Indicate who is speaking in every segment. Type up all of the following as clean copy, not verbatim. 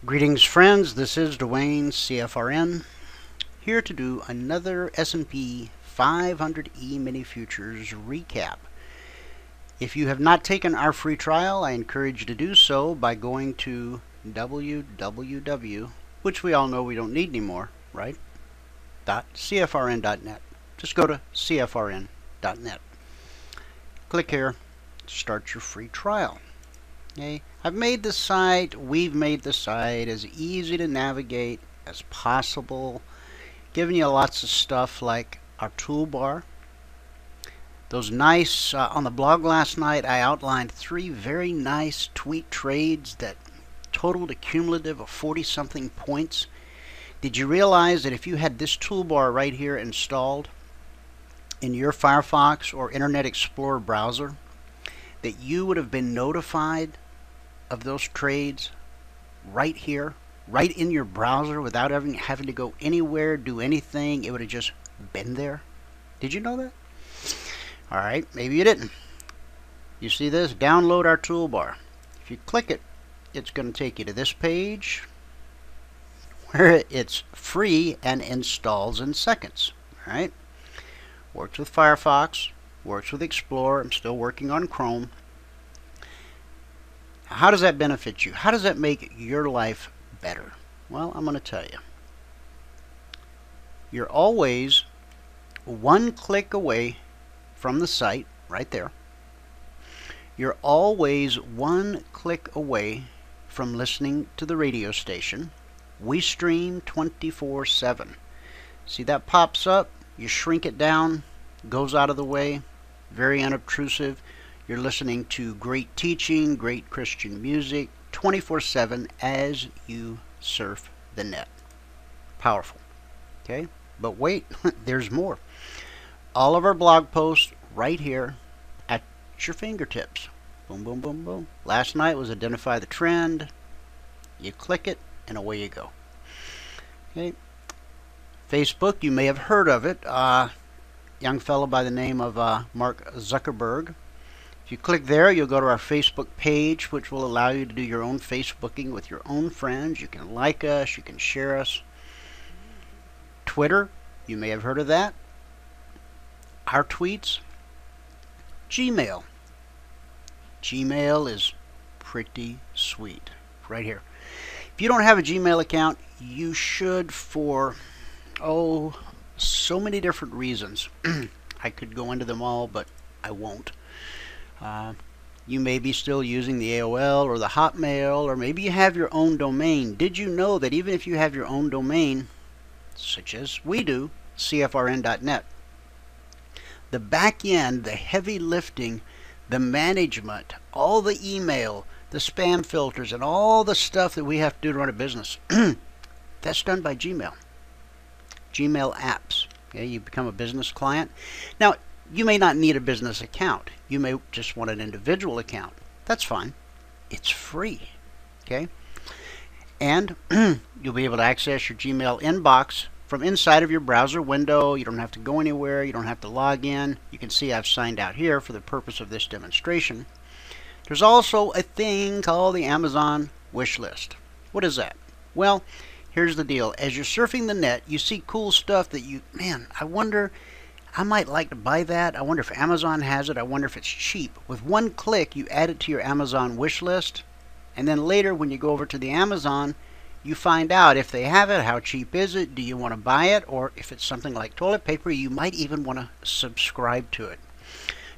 Speaker 1: Greetings friends, this is Dwayne, CFRN, here to do another S&P 500 E-mini futures recap. If you have not taken our free trial, I encourage you to do so by going to www, which we all know we don't need anymore, right? .cfrn.net. Just go to cfrn.net. Click here, start your free trial. Okay. I've made the site, we've made the site as easy to navigate as possible, giving you lots of stuff like our toolbar. Those nice, on the blog last night I outlined 3 very nice tweet trades that totaled a cumulative of 40-something points. Did you realize that if you had this toolbar right here installed in your Firefox or Internet Explorer browser, that you would have been notified of those trades right here, right in your browser, without having to go anywhere, do anything? It would have just been there. Did you know that? Alright, maybe you didn't. You see this? Download our toolbar. If you click it, it's going to take you to this page where it's free and installs in seconds. Alright? Works with Firefox, works with Explorer. I'm still working on Chrome. How does that benefit you? How does that make your life better? Well, I'm going to tell you. You're always one click away from the site, right there. You're always one click away from listening to the radio station. We stream 24/7. See that pops up? You shrink it down, goes out of the way, very unobtrusive. You're listening to great teaching, great Christian music, 24/7 as you surf the net. Powerful. Okay? But wait, there's more. All of our blog posts right here at your fingertips. Boom, boom, boom, boom. Last night was identify the trend. You click it, and away you go. Okay? Facebook, you may have heard of it. Young fellow by the name of Mark Zuckerberg. If you click there, you'll go to our Facebook page, which will allow you to do your own Facebooking with your own friends. You can like us, you can share us. Twitter, you may have heard of that. Our tweets. Gmail. Gmail is pretty sweet. Right here. If you don't have a Gmail account, you should for, so many different reasons. I could go into them all, but I won't. You may be still using the AOL or the Hotmail, or maybe you have your own domain. Did you know that even if you have your own domain, such as we do, cfrn.net, the back end, the heavy lifting, the management, all the email, the spam filters, and all the stuff that we have to do to run a business, that's done by Gmail. Gmail apps. Okay, you become a business client. Now, you may not need a business account. You may just want an individual account. That's fine. It's free. Okay? And you'll be able to access your Gmail inbox from inside of your browser window. You don't have to go anywhere. You don't have to log in. You can see I've signed out here for the purpose of this demonstration. There's also a thing called the Amazon wish list. What is that? Well, here's the deal. As you're surfing the net, you see cool stuff that I wonder, I might like to buy that. I wonder if Amazon has it. I wonder if it's cheap. With one click, you add it to your Amazon wish list. And then later, when you go over to the Amazon, you find out if they have it, how cheap is it, do you want to buy it, or if it's something like toilet paper, you might even want to subscribe to it.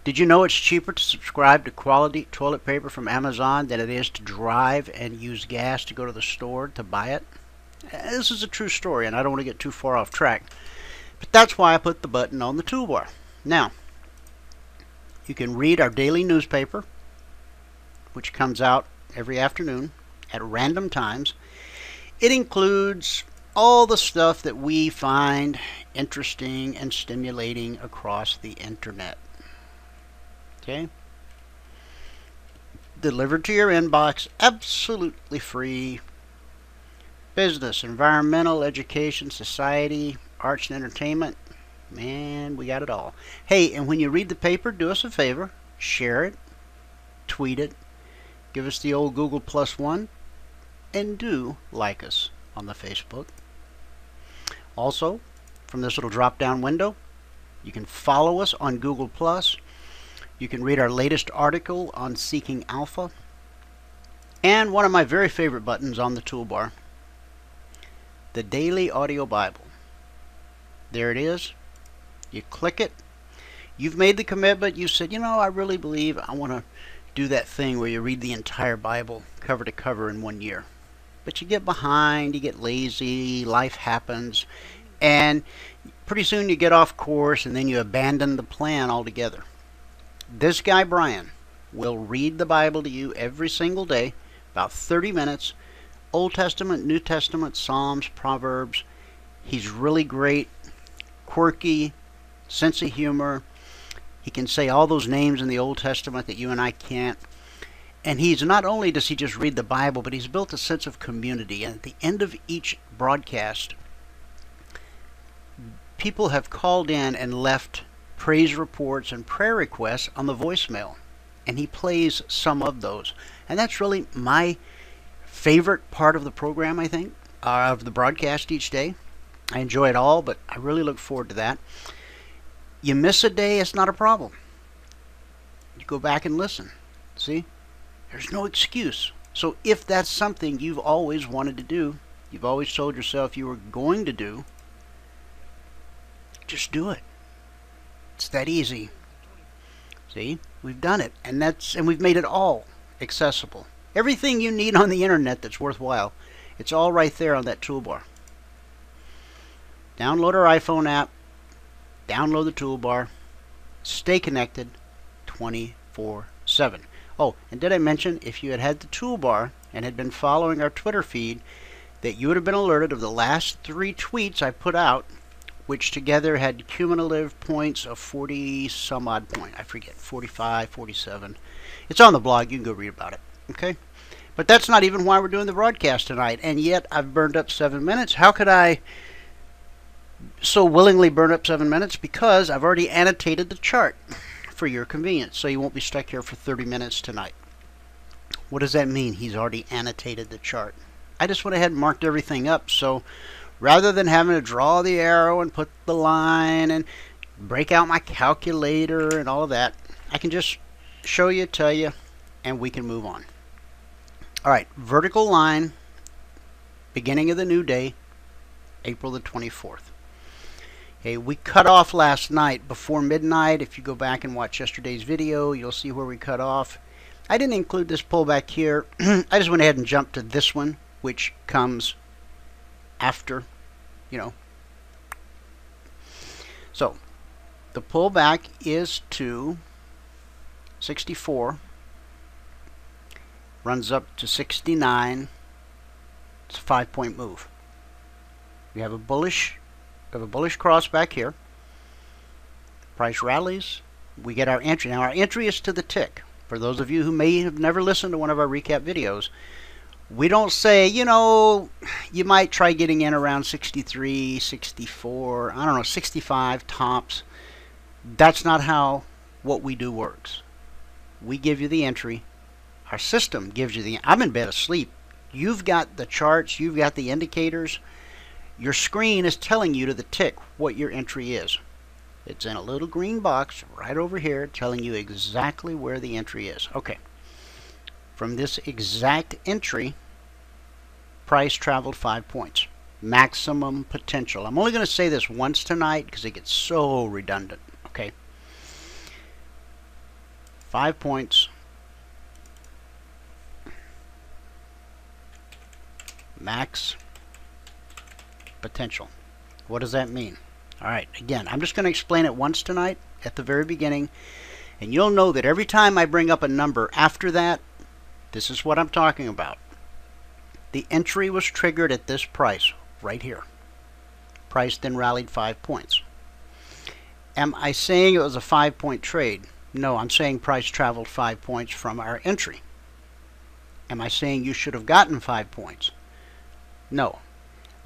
Speaker 1: Did you know it's cheaper to subscribe to quality toilet paper from Amazon than it is to drive and use gas to go to the store to buy it? This is a true story, and I don't want to get too far off track. But that's why I put the button on the toolbar. Now, you can read our daily newspaper, which comes out every afternoon at random times. It includes all the stuff that we find interesting and stimulating across the internet. Okay? Delivered to your inbox, absolutely free. Business, environmental, education, society, arts and entertainment. Man, we got it all. Hey, and when you read the paper, do us a favor. Share it. Tweet it. Give us the old Google +1. and do like us on the Facebook. Also, from this little drop-down window, you can follow us on Google+. You can read our latest article on Seeking Alpha. And one of my very favorite buttons on the toolbar, the Daily Audio Bible. There it is. You click it. You've made the commitment. You said, you know, I really believe I want to do that thing where you read the entire Bible cover to cover in 1 year. But you get behind, you get lazy, life happens, and pretty soon you get off course and then you abandon the plan altogether. This guy, Brian, will read the Bible to you every single day, about 30 minutes, Old Testament, New Testament, Psalms, Proverbs. He's really great, quirky, sense of humor. He can say all those names in the Old Testament that you and I can't. And he's not only does he just read the Bible, but he's built a sense of community. And at the end of each broadcast, people have called in and left praise reports and prayer requests on the voicemail. And he plays some of those. And that's really my favorite part of the program, I think, of the broadcast each day. I enjoy it all, but I really look forward to that. You miss a day, it's not a problem. You go back and listen. See? There's no excuse. So if that's something you've always wanted to do, you've always told yourself you were going to do, just do it. It's that easy. See? We've done it. And we've made it all accessible. Everything you need on the internet that's worthwhile, it's all right there on that toolbar. Download our iPhone app. Download the toolbar. Stay connected 24/7. Oh, and did I mention, if you had had the toolbar and had been following our Twitter feed, that you would have been alerted of the last 3 tweets I put out, which together had cumulative points of 40 some odd point. I forget, 45, 47. It's on the blog. You can go read about it. Okay? But that's not even why we're doing the broadcast tonight. And yet I've burned up 7 minutes. How could I so willingly burn up 7 minutes? Because I've already annotated the chart for your convenience, so you won't be stuck here for 30 minutes tonight. What does that mean? He's already annotated the chart. I just went ahead and marked everything up, so rather than having to draw the arrow and put the line and break out my calculator and all of that, I can just show you, tell you, and we can move on. All right, vertical line, beginning of the new day, April the 24th. Okay, we cut off last night before midnight. If you go back and watch yesterday's video, you'll see where we cut off. I didn't include this pullback here. I just went ahead and jumped to this one, which comes after, you know. So, the pullback is to 64, runs up to 69. It's a 5-point move. We have a bullish cross back here. Price rallies. We get our entry. Now our entry is to the tick. For those of you who may have never listened to one of our recap videos, we don't say, you know, you might try getting in around 63, 64, I don't know, 65 tops. That's not how what we do works. We give you the entry. Our system gives you the... I'm in bed asleep. You've got the charts. You've got the indicators. Your screen is telling you to the tick what your entry is. It's in a little green box right over here telling you exactly where the entry is. Okay. From this exact entry, price traveled 5 points. Maximum potential. I'm only going to say this once tonight because it gets so redundant. Okay. 5 points. Max potential. What does that mean? All right, again, I'm just going to explain it once tonight at the very beginning, and you'll know that every time I bring up a number after that, this is what I'm talking about. The entry was triggered at this price right here. Price then rallied 5 points. Am I saying it was a 5-point trade? No, I'm saying price traveled 5 points from our entry. Am I saying you should have gotten 5 points? No.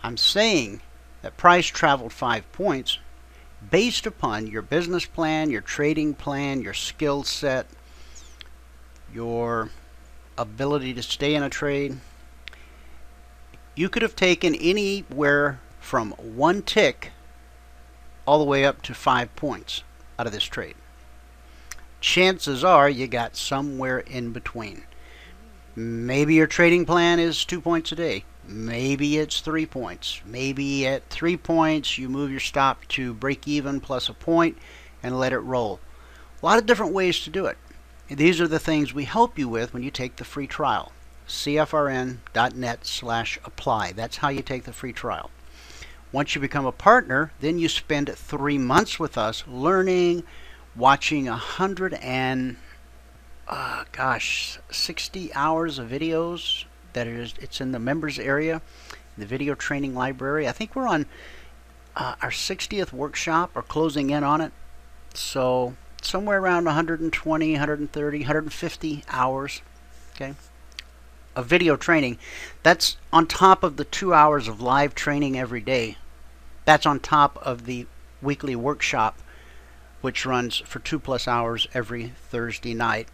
Speaker 1: I'm saying that price traveled 5 points based upon your business plan, your trading plan, your skill set, your ability to stay in a trade. you could have taken anywhere from 1 tick all the way up to 5 points out of this trade. Chances are you got somewhere in between. Maybe your trading plan is 2 points a day. Maybe it's 3 points. Maybe at 3 points you move your stop to break even plus a point and let it roll. A lot of different ways to do it. These are the things we help you with when you take the free trial. cfrn.net/apply. That's how you take the free trial. Once you become a partner, then you spend 3 months with us learning, watching 60 hours of videos. It's in the members area, the video training library. I think we're on our 60th workshop or closing in on it. So somewhere around 120, 130, 150 hours, okay, of video training. That's on top of the 2 hours of live training every day. That's on top of the weekly workshop, which runs for 2+ hours every Thursday night.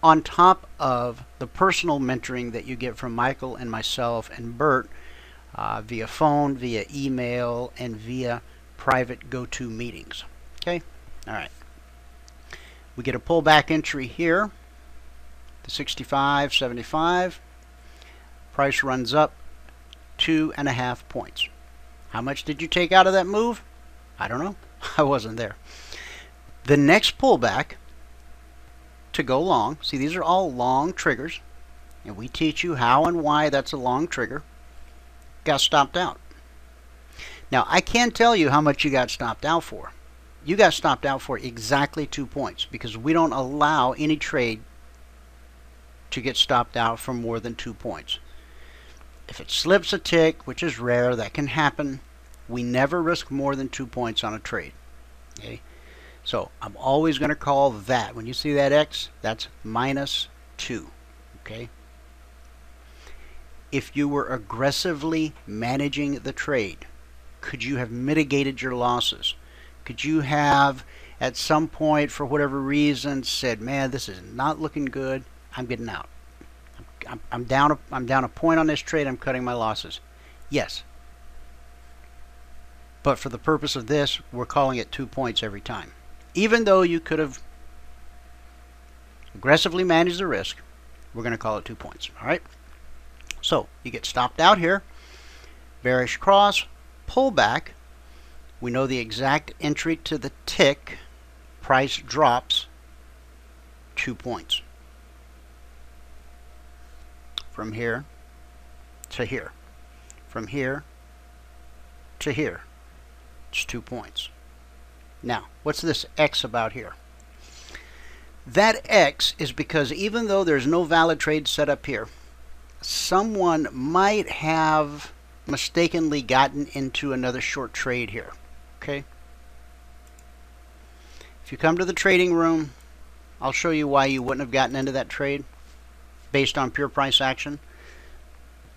Speaker 1: On top of the personal mentoring that you get from Michael and myself and Bert via phone, via email, and via private go-to meetings. Okay? All right. We get a pullback entry here, the 65.75. Price runs up 2.5 points. How much did you take out of that move? I don't know. I wasn't there. The next pullback to go long, see, these are all long triggers, and we teach you how and why that's a long trigger, got stopped out. Now, I can't tell you how much you got stopped out for. You got stopped out for exactly 2 points because we don't allow any trade to get stopped out for more than 2 points. If it slips a tick, which is rare, that can happen, we never risk more than 2 points on a trade. Okay? So I'm always going to call that. When you see that X, that's -2. Okay? If you were aggressively managing the trade, could you have mitigated your losses? Could you have, at some point, for whatever reason, said, man, this is not looking good, I'm getting out. I'm down a point on this trade, I'm cutting my losses. Yes. But for the purpose of this, we're calling it 2 points every time. Even though you could have aggressively managed the risk, we're going to call it 2 points. All right? So you get stopped out here, bearish cross, pullback. We know the exact entry to the tick. Price drops 2 points. From here to here. From here to here. It's 2 points. Now, what's this X about here? That X is because even though there's no valid trade set up here, someone might have mistakenly gotten into another short trade here. Okay? If you come to the trading room, I'll show you why you wouldn't have gotten into that trade based on pure price action.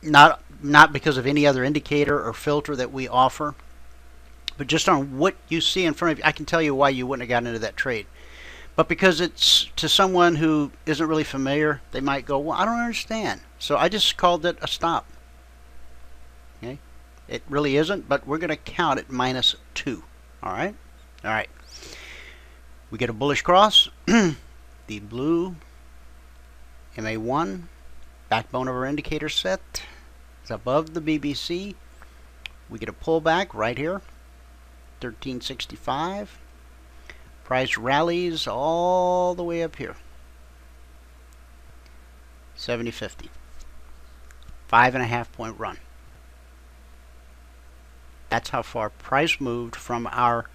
Speaker 1: Not because of any other indicator or filter that we offer, but just on what you see in front of you. I can tell you why you wouldn't have gotten into that trade. But because it's to someone who isn't really familiar, they might go, well, I don't understand. So I just called it a stop. Okay? It really isn't, but we're going to count it -2. All right? All right. We get a bullish cross. The blue MA1, backbone of our indicator set, is above the BBC. We get a pullback right here, 1365. Price rallies all the way up here, 70.50. 5.5 point run. That's how far price moved from our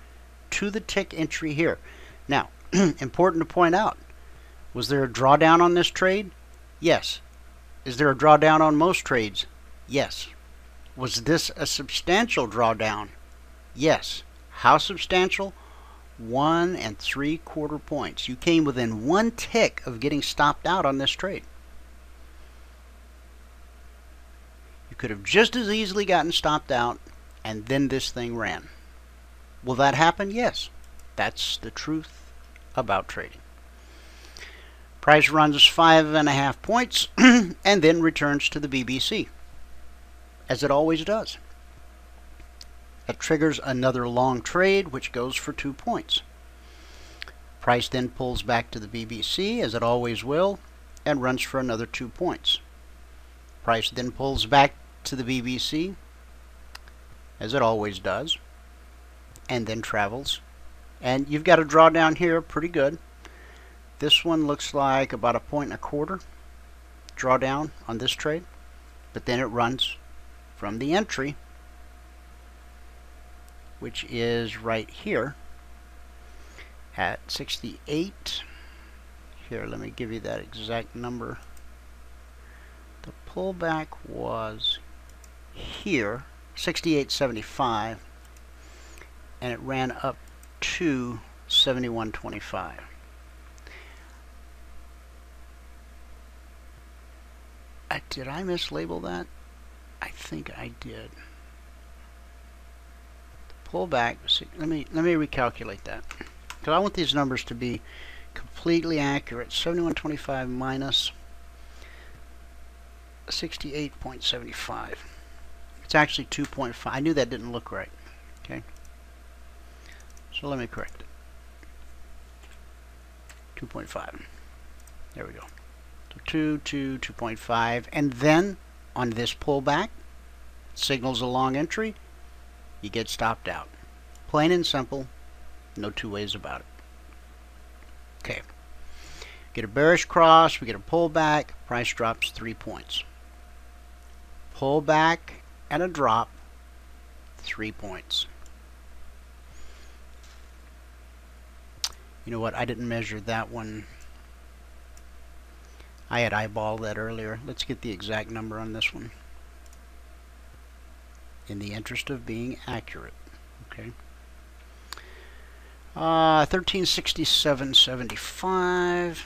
Speaker 1: to the tick entry here. Now, important to point out, was there a drawdown on this trade? Yes. Is there a drawdown on most trades? Yes. Was this a substantial drawdown? Yes. How substantial? 1 3/4 points. You came within 1 tick of getting stopped out on this trade. You could have just as easily gotten stopped out, and then this thing ran. Will that happen? Yes. That's the truth about trading. Price runs 5.5 points and then returns to the BBC. as it always does. That triggers another long trade, which goes for 2 points. Price then pulls back to the BBC, as it always will, and runs for another 2 points. Price then pulls back to the BBC, as it always does, and then travels. And you've got a drawdown here pretty good. This one looks like about 1.25 drawdown on this trade, but then it runs from the entry, which is right here at 68. Here, let me give you that exact number. The pullback was here, 68.75, and it ran up to 71.25. Did I mislabel that? I think I did. The pullback. Let me recalculate that, because I want these numbers to be completely accurate. 71.25 minus 68.75. It's actually 2.5. I knew that didn't look right. Okay. So let me correct it. 2.5. There we go. So 2.5, and then on this pullback, signals a long entry, you get stopped out. Plain and simple, no two ways about it. Okay. Get a bearish cross, we get a pullback, price drops 3 points. Pullback and a drop, 3 points. You know what? I didn't measure that one. I had eyeballed that earlier. Let's get the exact number on this one, in the interest of being accurate. Okay. 1367.75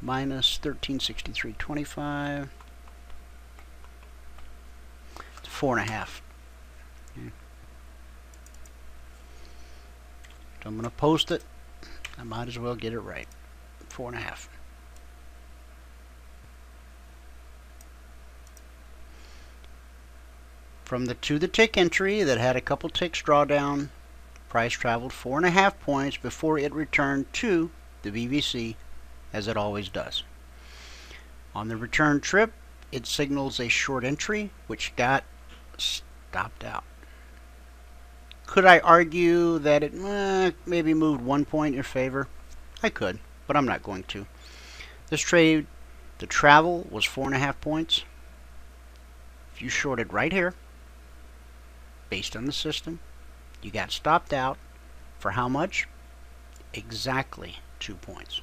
Speaker 1: minus 1363.25. It's 4.5. Okay. So I'm going to post it. I might as well get it right. 4.5. From the to the tick entry that had a couple ticks drawdown, price traveled 4.5 points before it returned to the BBC, as it always does. On the return trip, it signals a short entry, which got stopped out. Could I argue that it maybe moved 1 point in your favor? I could, but I'm not going to. This trade, the travel was 4.5 points. If you shorted right here, based on the system, you got stopped out for how much? Exactly 2 points.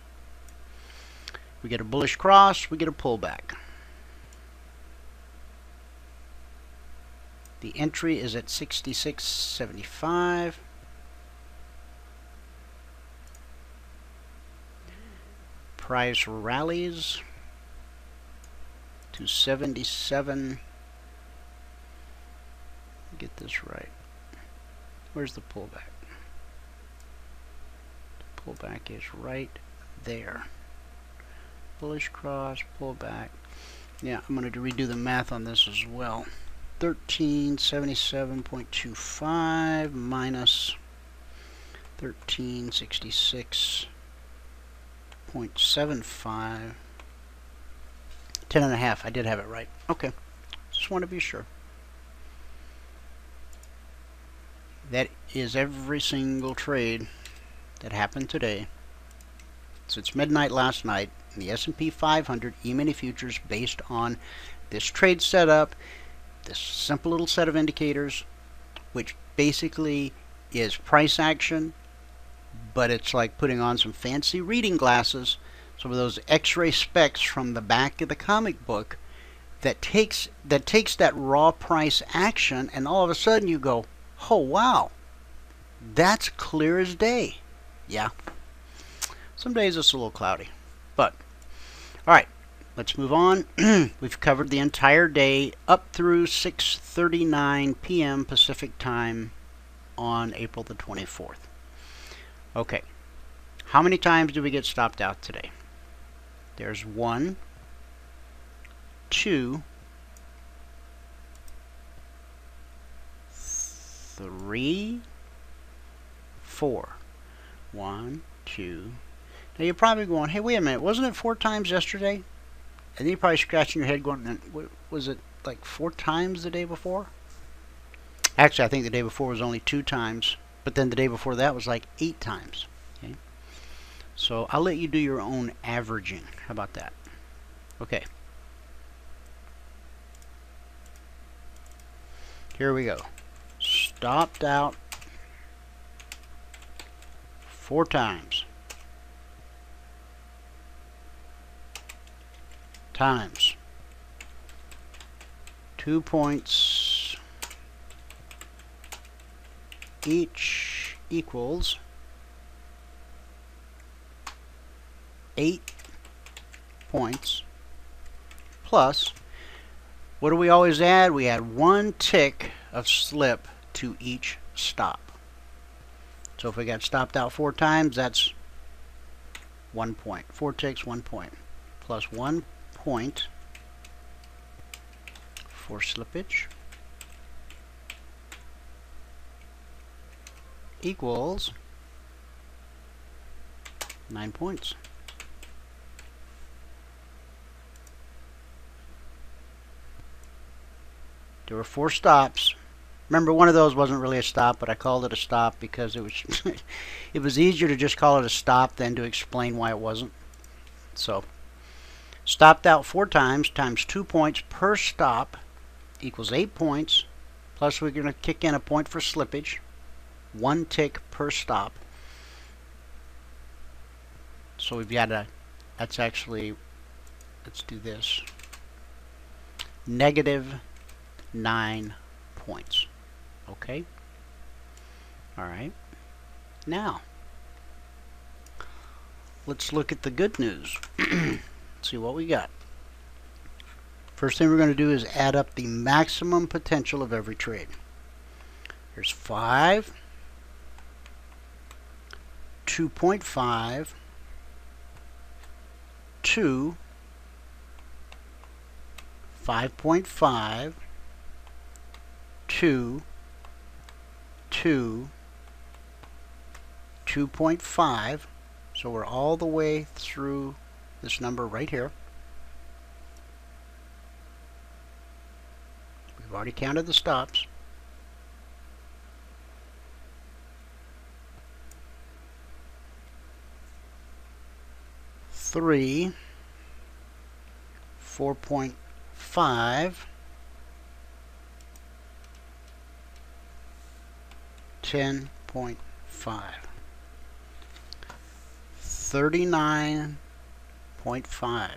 Speaker 1: We get a bullish cross, we get a pullback. The entry is at 66.75. Price rallies to 77. Get this right. Where's the pullback? The pullback is right there. Bullish cross, pullback. Yeah, I'm going to redo the math on this as well. 1377.25 minus 1366.75. 10.5. I did have it right. Okay. Just want to be sure. That is every single trade that happened today since midnight last night in the S&P 500 E-mini futures, based on this trade setup, this simple little set of indicators, which basically is price action, but it's like putting on some fancy reading glasses, some of those x-ray specs from the back of the comic book, that takes that raw price action, and all of a sudden you go, oh wow, that's clear as day. Yeah, some days it's a little cloudy, but all right, let's move on. We've covered the entire day up through 6:39 p.m. Pacific time on April the 24th. Okay, how many times do we get stopped out today? There's 1, 2, 3, 4. 1, 2. Now you're probably going, hey, wait a minute, wasn't it 4 times yesterday? And then you're probably scratching your head going, was it like 4 times the day before? Actually, I think the day before was only 2 times, but then the day before that was like 8 times. Okay? So I'll let you do your own averaging. How about that? Okay. Here we go. Stopped out 4 times. Times 2 points each equals 8 points plus, what do we always add? We add 1 tick of slip to each stop. So if we got stopped out 4 times, that's 1 point. 4 ticks, 1 point. Plus 1 point for slippage equals 9 points. There were 4 stops. Remember, one of those wasn't really a stop, but I called it a stop because it was it was easier to just call it a stop than to explain why it wasn't. So stopped out 4 times 2 points per stop equals 8 points, plus we're going to kick in a point for slippage, 1 tick per stop. So we've got that's actually, let's do this, negative 9 points. Okay? Alright. Now, let's look at the good news. See what we got. First thing we're going to do is add up the maximum potential of every trade. Here's 5, 2.5, 2, 5.5, 2, 2, 2.5. So we're all the way through this number right here. We've already counted the stops. Three, 4.5, 10.5, 39.5,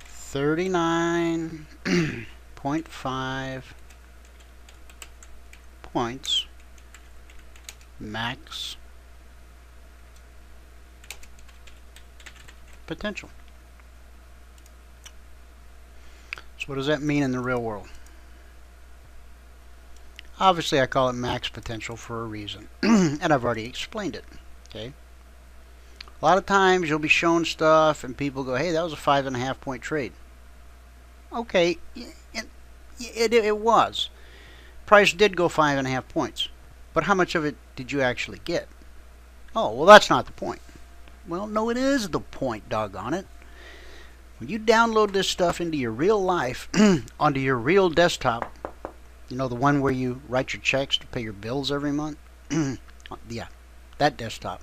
Speaker 1: 39.5 points max potential. So what does that mean in the real world? Obviously I call it max potential for a reason, and I've already explained it. Okay. A lot of times you'll be shown stuff and people go, hey, that was a 5.5 point trade. Okay, it was. Price did go 5.5 points. But how much of it did you actually get? Oh, well, that's not the point. Well, no, it is the point, doggone it. When you download this stuff into your real life, onto your real desktop, you know, the one where you write your checks to pay your bills every month? Yeah, that desktop.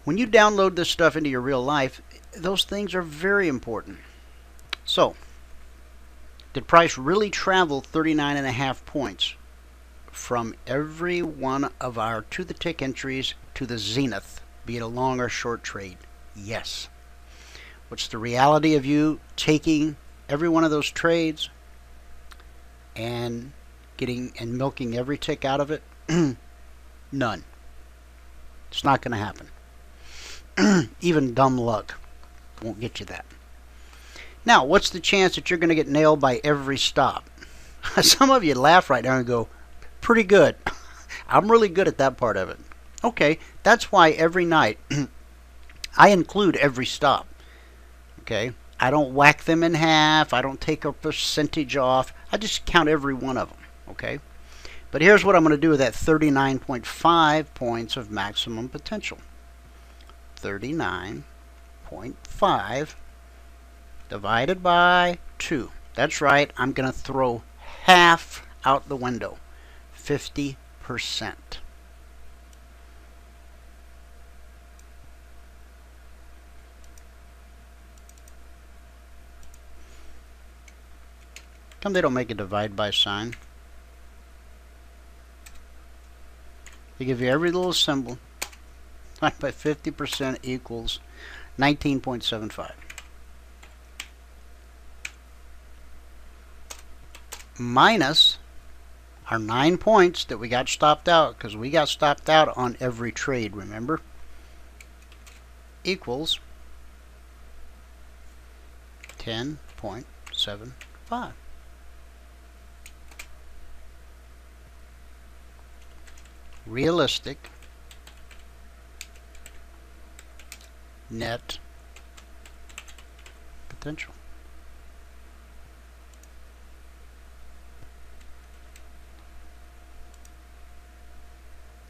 Speaker 1: When you download this stuff into your real life, those things are very important. So, did price really travel 39.5 points from every one of our to the tick entries to the zenith, be it a long or short trade? Yes. What's the reality of you taking every one of those trades and getting and milking every tick out of it? None. It's not going to happen. Even dumb luck won't get you that. Now, what's the chance that you're going to get nailed by every stop? Some of you laugh right now and go, pretty good. I'm really good at that part of it. Okay, that's why every night I include every stop. Okay, I don't whack them in half. I don't take a percentage off. I just count every one of them. Okay, but here's what I'm going to do with that 39.5 points of maximum potential. 39.5 divided by 2. That's right, I'm going to throw half out the window. 50%. Come, they don't make a divide by sign. They give you every little symbol. Divide by 50% equals 19.75. Minus our 9 points that we got stopped out, because we got stopped out on every trade, remember? Equals 10.75. Realistic net potential.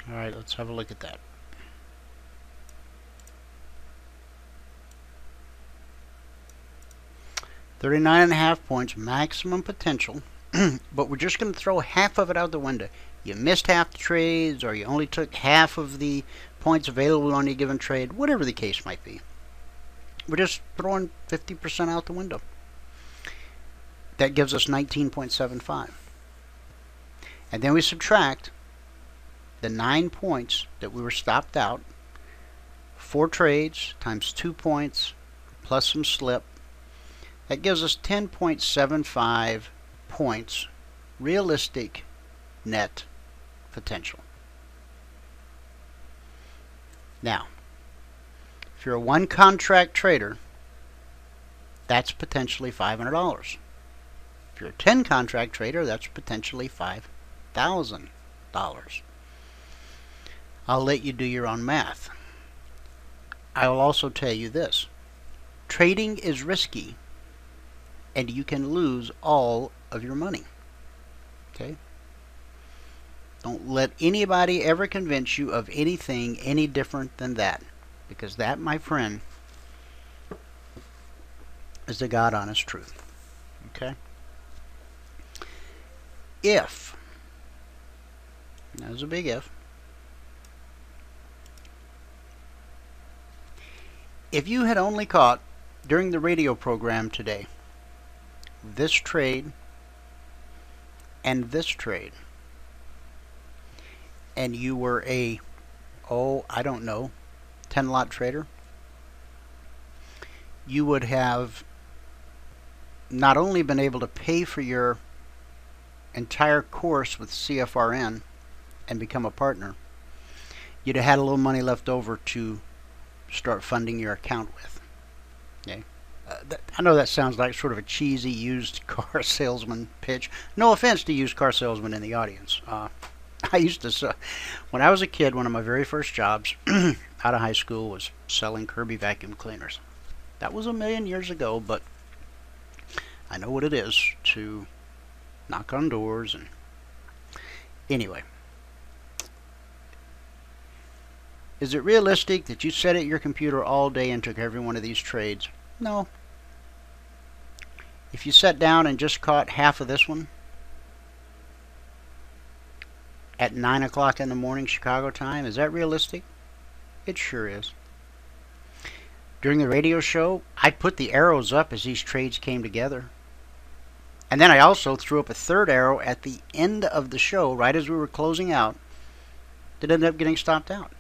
Speaker 1: All right, let's have a look at that. $39.5 points maximum potential, but we're just going to throw half of it out the window. You missed half the trades, or you only took half of the points available on a given trade, whatever the case might be. We're just throwing 50% out the window. That gives us 19.75. And then we subtract the 9 points that we were stopped out. 4 trades times 2 points plus some slip. That gives us 10.75 points realistic net potential. Now, if you're a one contract trader, that's potentially $500. If you're a 10 contract trader, that's potentially $5,000. I'll let you do your own math. I will also tell you this. Trading is risky, and you can lose all of your money. Okay? Don't let anybody ever convince you of anything any different than that, because that, my friend, is the God honest truth. Okay? If, that was a big if you had only caught during the radio program today this trade and this trade, and you were a, I don't know, 10 lot trader, you would have not only been able to pay for your entire course with CFRN and become a partner, you'd have had a little money left over to start funding your account with. Okay? I know that sounds like sort of a cheesy used car salesman pitch. No offense to used car salesmen in the audience. I used to, when I was a kid, one of my very first jobs out of high school was selling Kirby vacuum cleaners. That was a million years ago, but I know what it is to knock on doors. And anyway, is it realistic that you sat at your computer all day and took every one of these trades? No. If you sat down and just caught half of this one at 9 o'clock in the morning Chicago time, is that realistic? It sure is. During the radio show, I put the arrows up as these trades came together. And then I also threw up a third arrow at the end of the show, right as we were closing out, that ended up getting stopped out.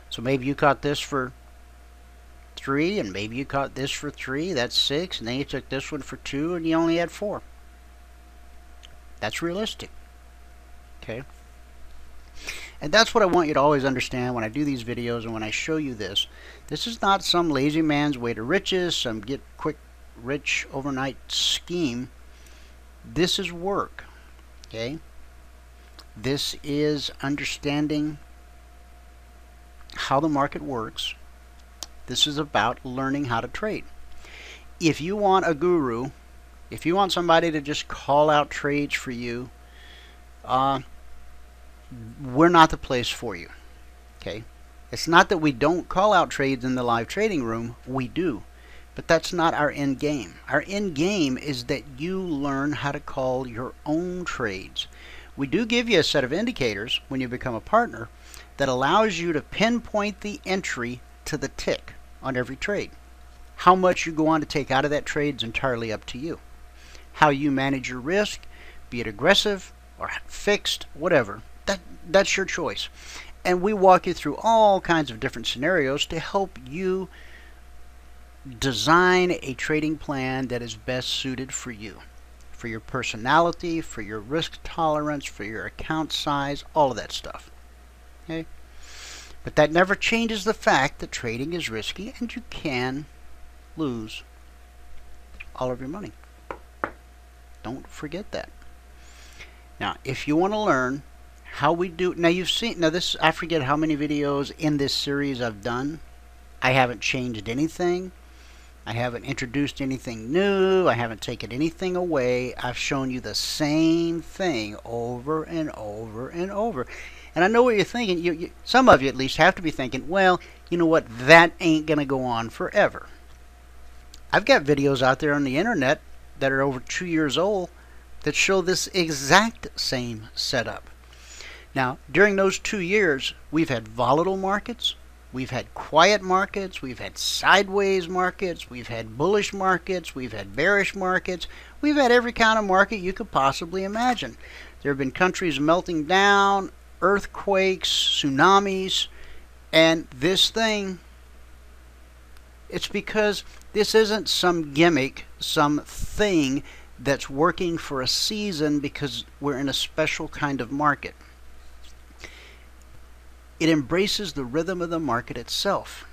Speaker 1: So maybe you caught this for 3, and maybe you caught this for 3, that's 6, and then you took this one for 2, and you only had 4. That's realistic. Okay? And that's what I want you to always understand when I do these videos and when I show you this. This is not some lazy man's way to riches, some get quick rich overnight scheme. This is work. Okay? This is understanding how the market works. This is about learning how to trade. If you want a guru, if you want somebody to just call out trades for you, we're not the place for you. Okay? It's not that we don't call out trades in the live trading room. We do. But that's not our end game. Our end game is that you learn how to call your own trades. We do give you a set of indicators when you become a partner that allows you to pinpoint the entry to the tick on every trade. How much you go on to take out of that trade is entirely up to you. How you manage your risk, be it aggressive or fixed, whatever, that's your choice. And we walk you through all kinds of different scenarios to help you design a trading plan that is best suited for you, for your personality, for your risk tolerance, for your account size, all of that stuff. Okay? But that never changes the fact that trading is risky and you can lose all of your money. Don't forget that. Now, if you want to learn how we do, now you've seen, now this, I forget how many videos in this series I've done. I haven't changed anything. I haven't introduced anything new. I haven't taken anything away. I've shown you the same thing over and over and over. And I know what you're thinking. Some of you at least have to be thinking, well, you know what, that ain't going to go on forever. I've got videos out there on the internet that are over 2 years old that show this exact same setup. Now, during those 2 years, we've had volatile markets, we've had quiet markets, we've had sideways markets, we've had bullish markets, we've had bearish markets, we've had every kind of market you could possibly imagine. There have been countries melting down, earthquakes, tsunamis, and this thing, it's because this isn't some gimmick, some thing that's working for a season because we're in a special kind of market. It embraces the rhythm of the market itself.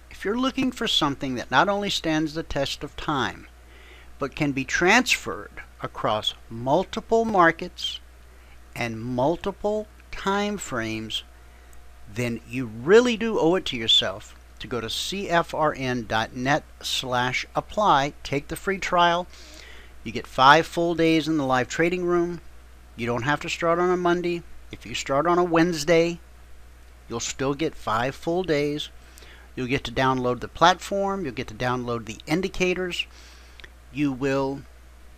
Speaker 1: If you're looking for something that not only stands the test of time, but can be transferred across multiple markets and multiple time frames, then you really do owe it to yourself to go to cfrn.net/apply, take the free trial. You get 5 full days in the live trading room. You don't have to start on a Monday. If you start on a Wednesday, you'll still get 5 full days. You'll get to download the platform. You'll get to download the indicators. You will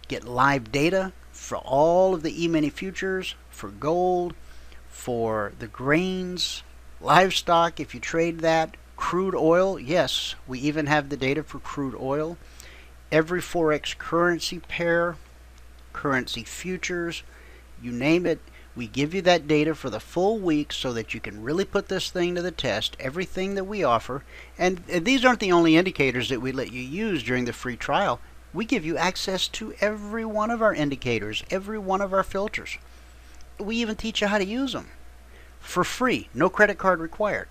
Speaker 1: get live data for all of the Emini futures, for gold, for the grains, livestock, if you trade that, crude oil. Yes, we even have the data for crude oil. Every Forex currency pair, currency futures, you name it. We give you that data for the full week so that you can really put this thing to the test, everything that we offer. And these aren't the only indicators that we let you use during the free trial. We give you access to every one of our indicators, every one of our filters. We even teach you how to use them for free, no credit card required.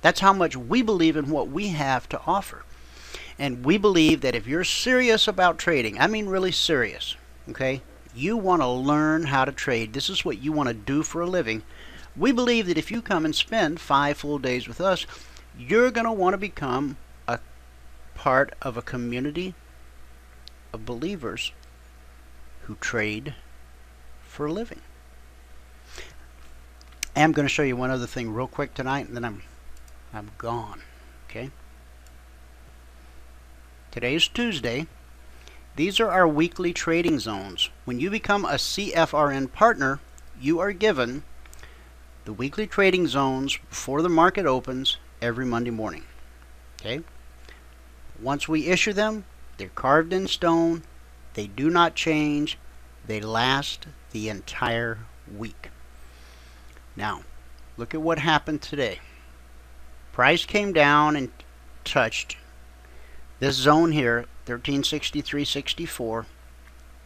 Speaker 1: That's how much we believe in what we have to offer. And we believe that if you're serious about trading, I mean really serious, okay? You want to learn how to trade. This is what you want to do for a living. We believe that if you come and spend 5 full days with us, you're going to want to become a part of a community of believers who trade for a living. I'm going to show you one other thing real quick tonight, and then I'm gone. Okay? Today's Tuesday. These are our weekly trading zones. When you become a CFRN partner, you are given the weekly trading zones before the market opens every Monday morning. Okay? Once we issue them, they're carved in stone. They do not change. They last the entire week. Now, look at what happened today. Price came down and touched this zone here, 1363.64.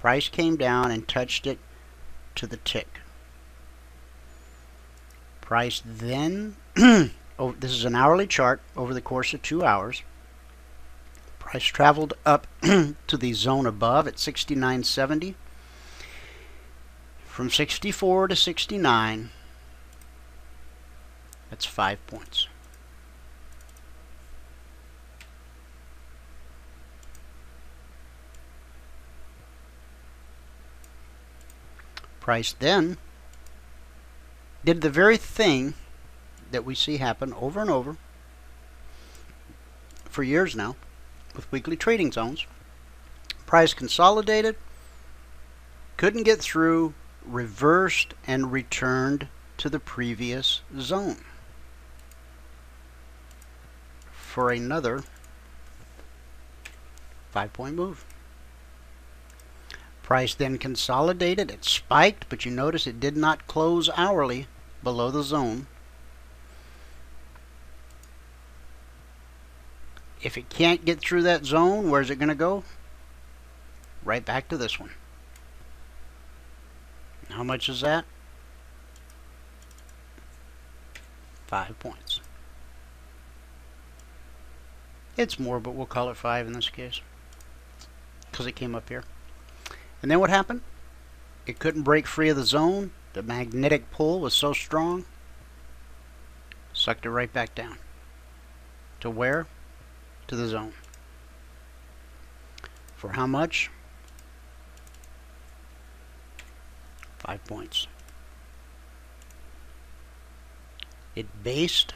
Speaker 1: Price came down and touched it to the tick. Price then, oh, this is an hourly chart over the course of 2 hours. Price traveled up to the zone above at 69.70. From 64 to 69, that's 5 points. Price then did the very thing that we see happen over and over for years now with weekly trading zones. Price consolidated, couldn't get through, reversed and returned to the previous zone for another 5-point move. Price then consolidated, it spiked, but you notice it did not close hourly below the zone. If it can't get through that zone, where's it going to go? Right back to this one. How much is that? 5 points. It's more, but we'll call it 5 in this case because it came up here. And then what happened? It couldn't break free of the zone. The magnetic pull was so strong, sucked it right back down. To where? To the zone. For how much? 5 points. It based,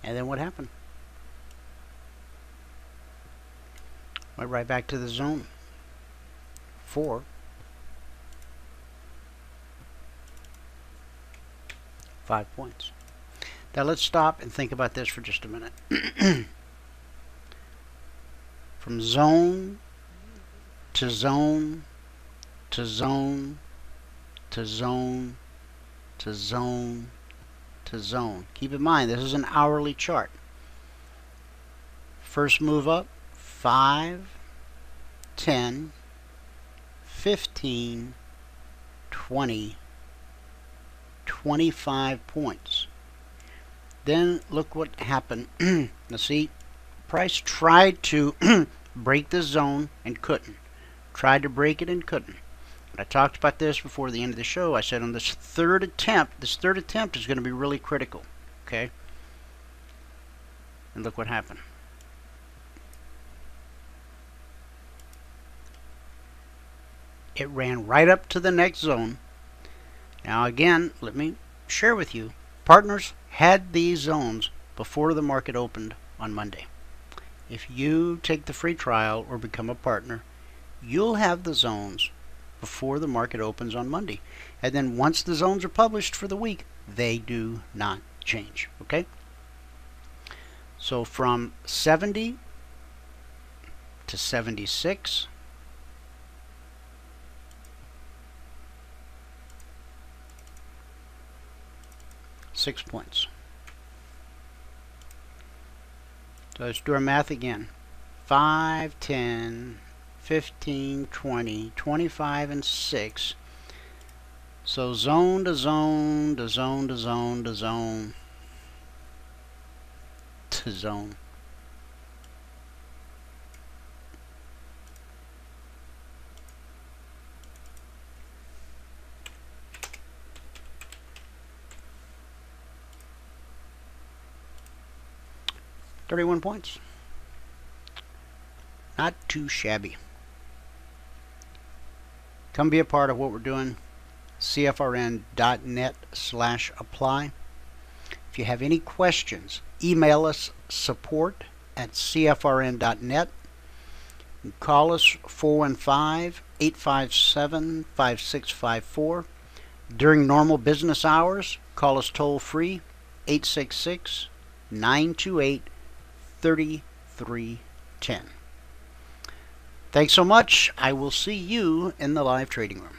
Speaker 1: and then what happened? Went right back to the zone. 4. 5 points. Now let's stop and think about this for just a minute. From zone to zone to zone to zone to zone to zone. Keep in mind, this is an hourly chart. First move up, 5, 10, 15, 20, 25 points. Then look what happened. Now see, price tried to break this zone and couldn't. Tried to break it and couldn't. I talked about this before the end of the show. I said on this third attempt is going to be really critical. Okay? And look what happened. It ran right up to the next zone. Now again, let me share with you. Partners had these zones before the market opened on Monday. If you take the free trial or become a partner, you'll have the zones before the market opens on Monday. And then once the zones are published for the week, they do not change. Okay? So from 70 to 76, 6 points. So let's do our math again. 5, 10, 15, 20, 25, and 6. So zone to zone to zone to zone to zone to zone. $31 points. Not too shabby. Come be a part of what we're doing. CFRN.net/apply. If you have any questions, email us support@CFRN.net. Call us 415-857-5654. During normal business hours, call us toll free 866-928-3310. Thanks so much. I will see you in the live trading room.